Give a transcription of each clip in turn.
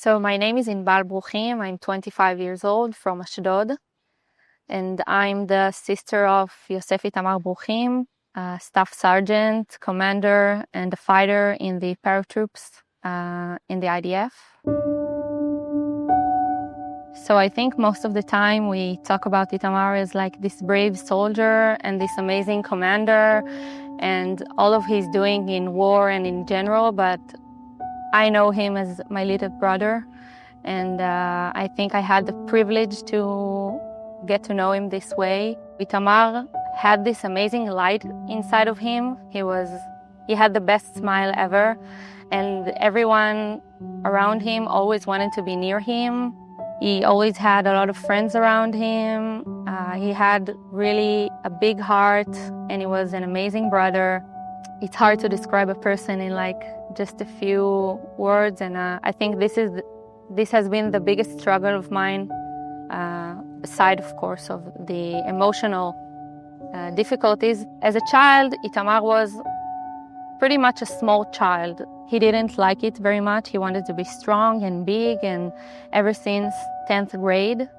So my name is Inbal Bruchim. I'm 25 years old from Ashdod, and I'm the sister of SSGT Itamar Bruchim, staff sergeant, commander, and a fighter in the paratroops in the IDF. So I think most of the time we talk about Itamar as like this brave soldier and this amazing commander and all of his doing in war and in general, but I know him as my little brother, and I think I had the privilege to get to know him this way. Itamar had this amazing light inside of him. He had the best smile ever, and everyone around him always wanted to be near him. He always had a lot of friends around him. He had really a big heart, and he was an amazing brother. It's hard to describe a person in like just a few words, and I think this has been the biggest struggle of mine, aside of course of the emotional difficulties. As a child, Itamar was pretty much a small child. He didn't like it very much. He wanted to be strong and big, and ever since 10th grade,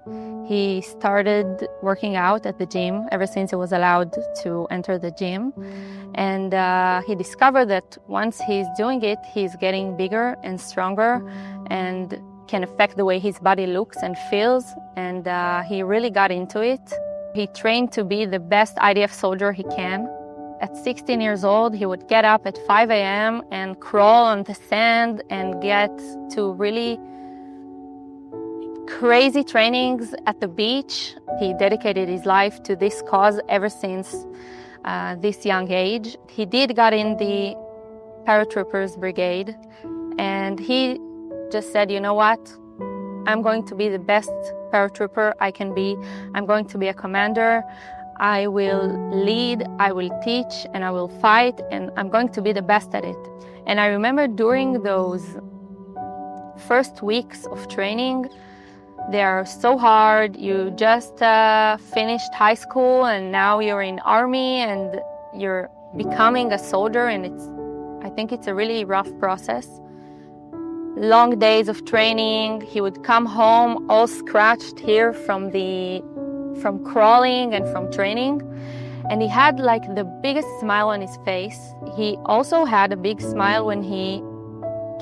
he started working out at the gym ever since he was allowed to enter the gym. And he discovered that once he's doing it, he's getting bigger and stronger and can affect the way his body looks and feels. And he really got into it. He trained to be the best IDF soldier he can. At 16 years old, he would get up at 5 a.m. and crawl on the sand and get to really crazy trainings at the beach. He dedicated his life to this cause ever since this young age. He did got in the paratroopers brigade, and he just said, you know what? I'm going to be the best paratrooper I can be. I'm going to be a commander. I will lead, I will teach, and I will fight, and I'm going to be the best at it. And I remember during those first weeks of training, they are so hard. You just finished high school, and now you're in army, and you're becoming a soldier, and I think it's a really rough process. Long days of training. He would come home all scratched here from crawling and from training, and he had like the biggest smile on his face. He also had a big smile when he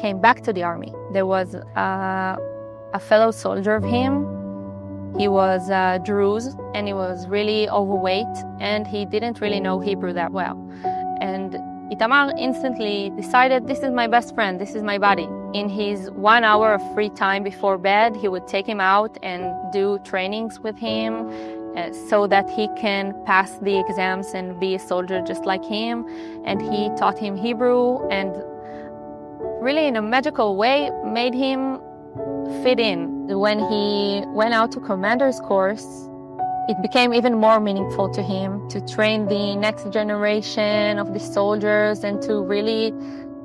came back to the army. There was a fellow soldier of him. He was Druze, and he was really overweight, and he didn't really know Hebrew that well. And Itamar instantly decided, this is my best friend, this is my buddy. In his 1 hour of free time before bed, he would take him out and do trainings with him so that he can pass the exams and be a soldier just like him. And he taught him Hebrew, and really in a magical way made him fit in. When he went out to commander's course, it became even more meaningful to him to train the next generation of the soldiers and to really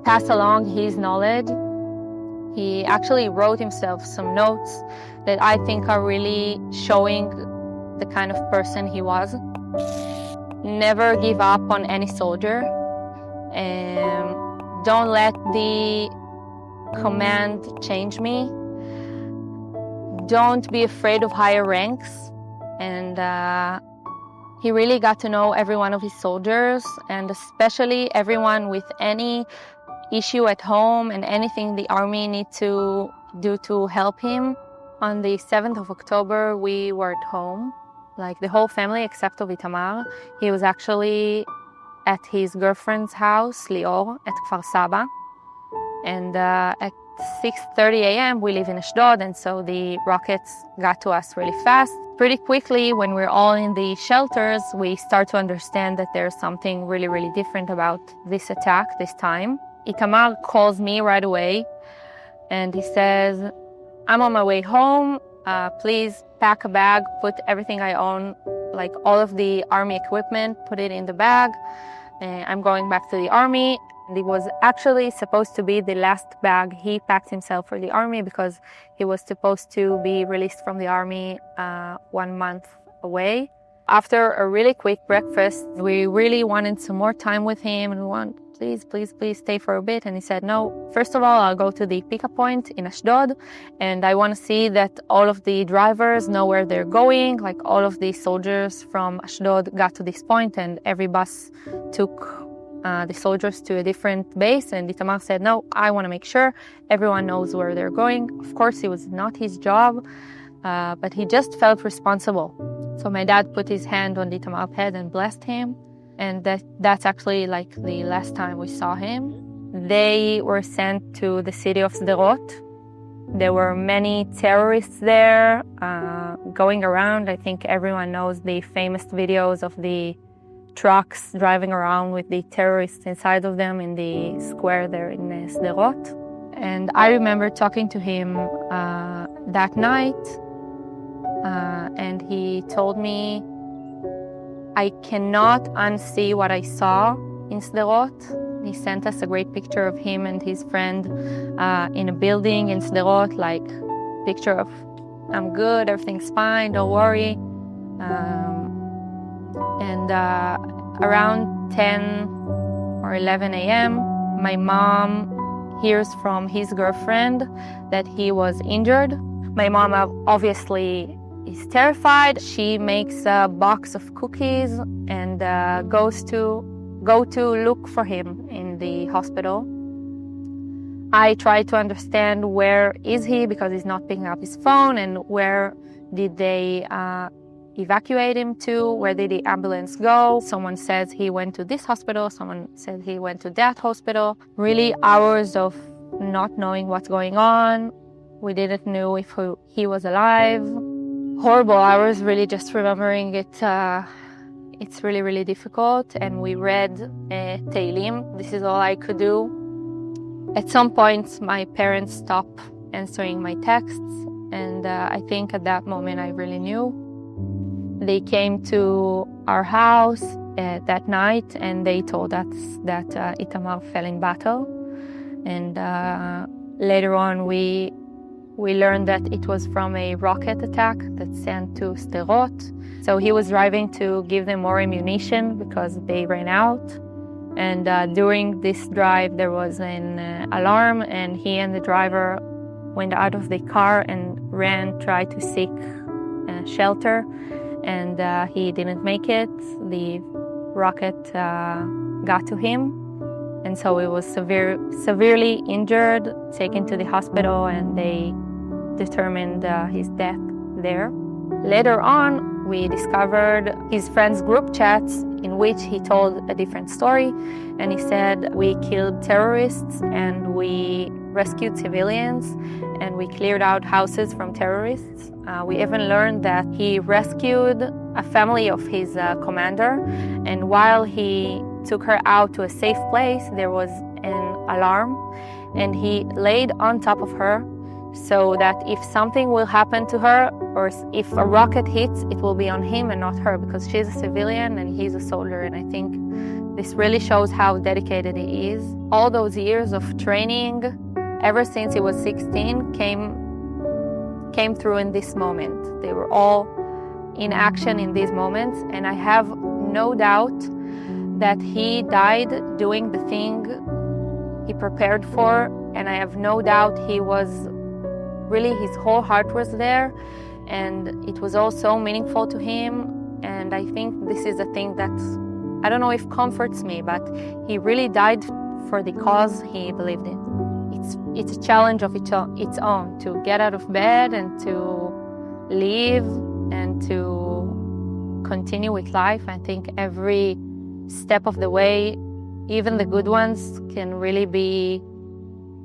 pass along his knowledge. He actually wrote himself some notes that I think are really showing the kind of person he was. Never give up on any soldier. Don't let the command change me. Don't be afraid of higher ranks. And he really got to know every one of his soldiers, and especially everyone with any issue at home and anything the army needs to do to help him. On the 7th of October, we were at home, like the whole family except of Itamar. He was actually at his girlfriend's house, Lior, at Kfar Saba. And at 6:30 a.m. we live in Ashdod, and so the rockets got to us really fast. Pretty quickly, when we're all in the shelters, we start to understand that there's something really, really different about this attack this time. Itamar calls me right away, and he says, I'm on my way home. Please pack a bag, put everything I own, like all of the army equipment, put it in the bag. I'm going back to the army. And it was actually supposed to be the last bag he packed himself for the army, because he was supposed to be released from the army 1 month away. After a really quick breakfast, we really wanted some more time with him, and we please stay for a bit. And he said, no, first of all, I'll go to the pickup point in Ashdod, and I want to see that all of the drivers know where they're going. Like all of the soldiers from Ashdod got to this point, and every bus took the soldiers to a different base. And Itamar said, no, I want to make sure everyone knows where they're going. Of course, it was not his job, but he just felt responsible. So my dad put his hand on Itamar's head and blessed him. And that's actually like the last time we saw him. They were sent to the city of Sderot. There were many terrorists there going around. I think everyone knows the famous videos of the trucks driving around with the terrorists inside of them in the square there in Sderot. And I remember talking to him that night, and he told me, I cannot unsee what I saw in Sderot. He sent us a great picture of him and his friend in a building in Sderot, like picture of, I'm good, everything's fine, don't worry. And around 10 or 11 a.m., my mom hears from his girlfriend that he was injured. My mom obviously is terrified. She makes a box of cookies and go to look for him in the hospital. I try to understand where is he, because he's not picking up his phone, and where did they evacuate him to, where did the ambulance go. Someone says he went to this hospital, someone said he went to that hospital. Really hours of not knowing what's going on. We didn't know if he was alive. Horrible hours, really just remembering it. It's really, really difficult. And we read Tehillim. This is all I could do. At some point, my parents stopped answering my texts. And I think at that moment, I really knew. They came to our house that night, and they told us that Itamar fell in battle. And later on, we learned that it was from a rocket attack that sent to Sderot. So he was driving to give them more ammunition because they ran out. And during this drive, there was an alarm, and he and the driver went out of the car and tried to seek shelter. And he didn't make it. The rocket got to him. And so he was severely injured, taken to the hospital, and they determined his death there. Later on, we discovered his friends' group chats in which he told a different story. And he said, we killed terrorists, and we rescued civilians, and we cleared out houses from terrorists. We even learned that he rescued a family of his commander, and while he took her out to a safe place, there was an alarm, and he laid on top of her so that if something will happen to her, or if a rocket hits, it will be on him and not her, because she's a civilian and he's a soldier. And I think this really shows how dedicated he is. All those years of training, ever since he was 16, came through in this moment. They were all in action in these moments, and I have no doubt that he died doing the thing he prepared for, and I have no doubt he was really, his whole heart was there, and it was all so meaningful to him. And I think this is a thing that, I don't know if comforts me, but he really died for the cause he believed in. It's a challenge of its own, to get out of bed and to live and to continue with life. I think every step of the way, even the good ones, can really be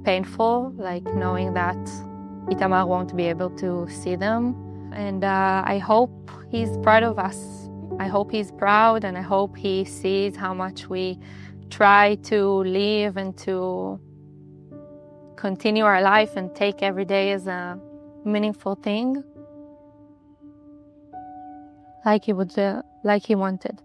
painful, like knowing that Itamar won't be able to see them. And I hope he's proud of us. I hope he's proud, and I hope he sees how much we try to live and to continue our life and take every day as a meaningful thing, like he wanted.